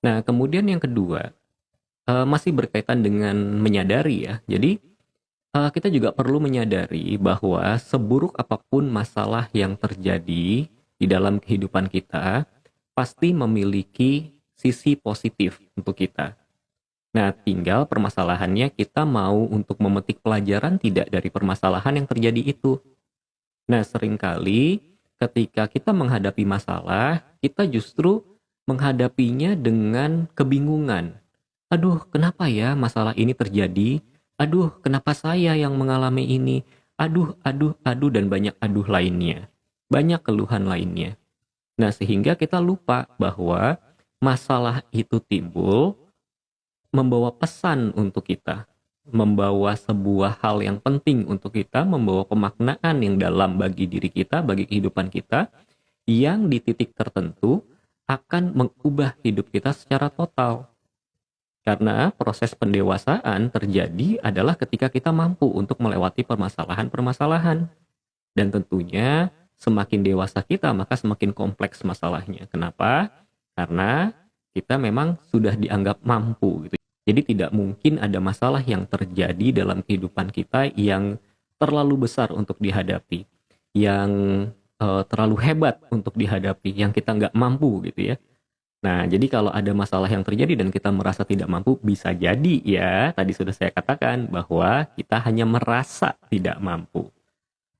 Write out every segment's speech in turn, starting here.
Nah, kemudian yang kedua, masih berkaitan dengan menyadari ya. Jadi, kita juga perlu menyadari bahwa seburuk apapun masalah yang terjadi di dalam kehidupan kita, pasti memiliki sisi positif untuk kita. Nah, tinggal permasalahannya kita mau untuk memetik pelajaran tidak dari permasalahan yang terjadi itu. Nah, seringkali ketika kita menghadapi masalah, kita justru menghadapinya dengan kebingungan. Aduh, kenapa ya masalah ini terjadi? Aduh, kenapa saya yang mengalami ini? Aduh, aduh, aduh, dan banyak aduh lainnya. Banyak keluhan lainnya. Nah, sehingga kita lupa bahwa masalah itu timbul membawa pesan untuk kita, membawa sebuah hal yang penting untuk kita, membawa pemaknaan yang dalam bagi diri kita, bagi kehidupan kita, yang di titik tertentu akan mengubah hidup kita secara total. Karena proses pendewasaan terjadi adalah ketika kita mampu untuk melewati permasalahan-permasalahan. Dan tentunya semakin dewasa kita, maka semakin kompleks masalahnya. Kenapa? Karena kita memang sudah dianggap mampu gitu. Jadi tidak mungkin ada masalah yang terjadi dalam kehidupan kita yang terlalu besar untuk dihadapi, yang terlalu hebat untuk dihadapi, yang kita nggak mampu gitu ya. Nah, jadi kalau ada masalah yang terjadi dan kita merasa tidak mampu, bisa jadi ya, tadi sudah saya katakan bahwa kita hanya merasa tidak mampu.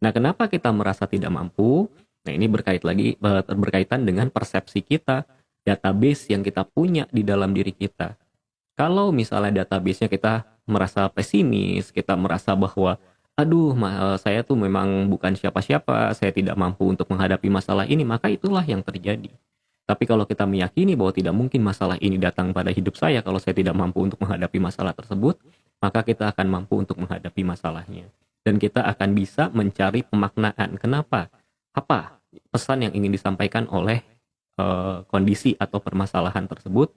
Nah, kenapa kita merasa tidak mampu? Nah, ini berkaitan dengan persepsi kita, database yang kita punya di dalam diri kita. Kalau misalnya database-nya kita merasa pesimis, kita merasa bahwa, aduh, saya tuh memang bukan siapa-siapa, saya tidak mampu untuk menghadapi masalah ini, maka itulah yang terjadi. Tapi kalau kita meyakini bahwa tidak mungkin masalah ini datang pada hidup saya kalau saya tidak mampu untuk menghadapi masalah tersebut, maka kita akan mampu untuk menghadapi masalahnya. Dan kita akan bisa mencari pemaknaan. Kenapa? Apa pesan yang ingin disampaikan oleh kondisi atau permasalahan tersebut?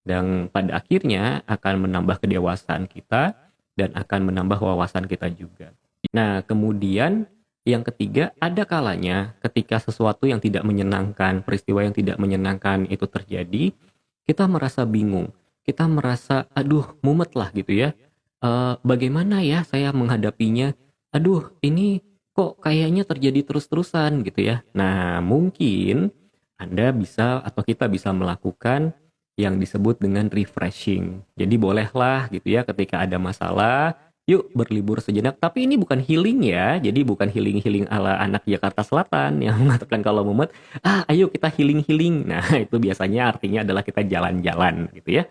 Dan pada akhirnya akan menambah kedewasaan kita dan akan menambah wawasan kita juga. Nah, kemudian yang ketiga, ada kalanya ketika sesuatu yang tidak menyenangkan, peristiwa yang tidak menyenangkan itu terjadi, kita merasa bingung. Kita merasa, aduh, mumet lah gitu ya. Bagaimana ya saya menghadapinya? Aduh, ini kok kayaknya terjadi terus-terusan gitu ya. Nah, mungkin Anda bisa atau kita bisa melakukan yang disebut dengan refreshing. Jadi bolehlah gitu ya ketika ada masalah, yuk berlibur sejenak. Tapi ini bukan healing ya, jadi bukan healing-healing ala anak Jakarta Selatan yang mengatakan kalau mumet, ayo kita healing-healing. Nah, itu biasanya artinya adalah kita jalan-jalan gitu ya.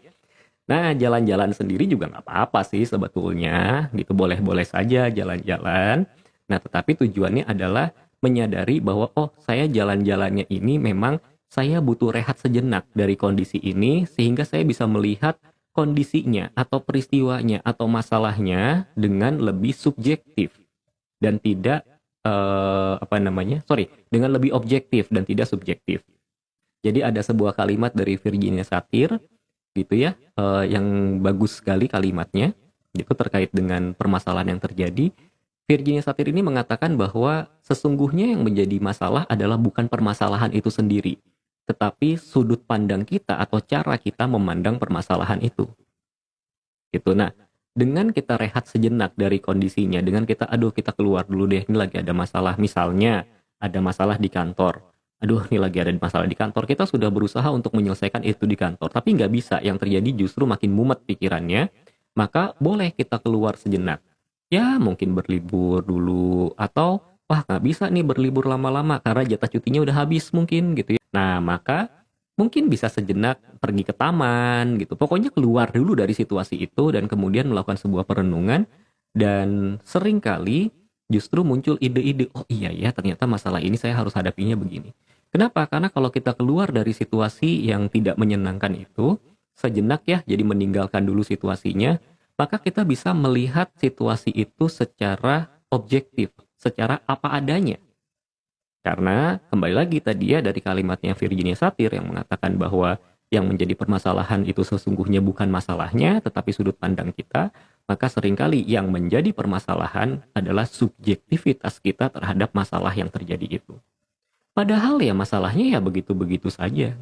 Nah, jalan-jalan sendiri juga nggak apa-apa sih sebetulnya, gitu boleh-boleh saja jalan-jalan. Nah, tetapi tujuannya adalah menyadari bahwa, oh, saya jalan-jalannya ini memang saya butuh rehat sejenak dari kondisi ini, sehingga saya bisa melihat kondisinya atau peristiwanya atau masalahnya dengan lebih subjektif dan tidak dengan lebih objektif dan tidak subjektif. Jadi ada sebuah kalimat dari Virginia Satir gitu ya, yang bagus sekali kalimatnya, itu terkait dengan permasalahan yang terjadi. Virginia Satir ini mengatakan bahwa sesungguhnya yang menjadi masalah adalah bukan permasalahan itu sendiri, tetapi sudut pandang kita atau cara kita memandang permasalahan itu. Gitu. Nah, dengan kita rehat sejenak dari kondisinya, dengan kita, aduh kita keluar dulu deh, ini lagi ada masalah. Misalnya, ada masalah di kantor. Aduh, ini lagi ada masalah di kantor. Kita sudah berusaha untuk menyelesaikan itu di kantor, tapi nggak bisa. Yang terjadi justru makin mumet pikirannya. Maka boleh kita keluar sejenak. Ya, mungkin berlibur dulu. Atau, wah nggak bisa nih berlibur lama-lama karena jatah cutinya udah habis mungkin gitu ya. Nah, maka mungkin bisa sejenak pergi ke taman gitu. Pokoknya keluar dulu dari situasi itu dan kemudian melakukan sebuah perenungan dan seringkali justru muncul ide-ide, oh iya ya ternyata masalah ini saya harus hadapinya begini. Kenapa? Karena kalau kita keluar dari situasi yang tidak menyenangkan itu, sejenak ya, jadi meninggalkan dulu situasinya, maka kita bisa melihat situasi itu secara objektif, secara apa adanya. Karena kembali lagi tadi ya dari kalimatnya Virginia Satir yang mengatakan bahwa yang menjadi permasalahan itu sesungguhnya bukan masalahnya tetapi sudut pandang kita, maka seringkali yang menjadi permasalahan adalah subjektivitas kita terhadap masalah yang terjadi itu. Padahal ya masalahnya ya begitu-begitu saja.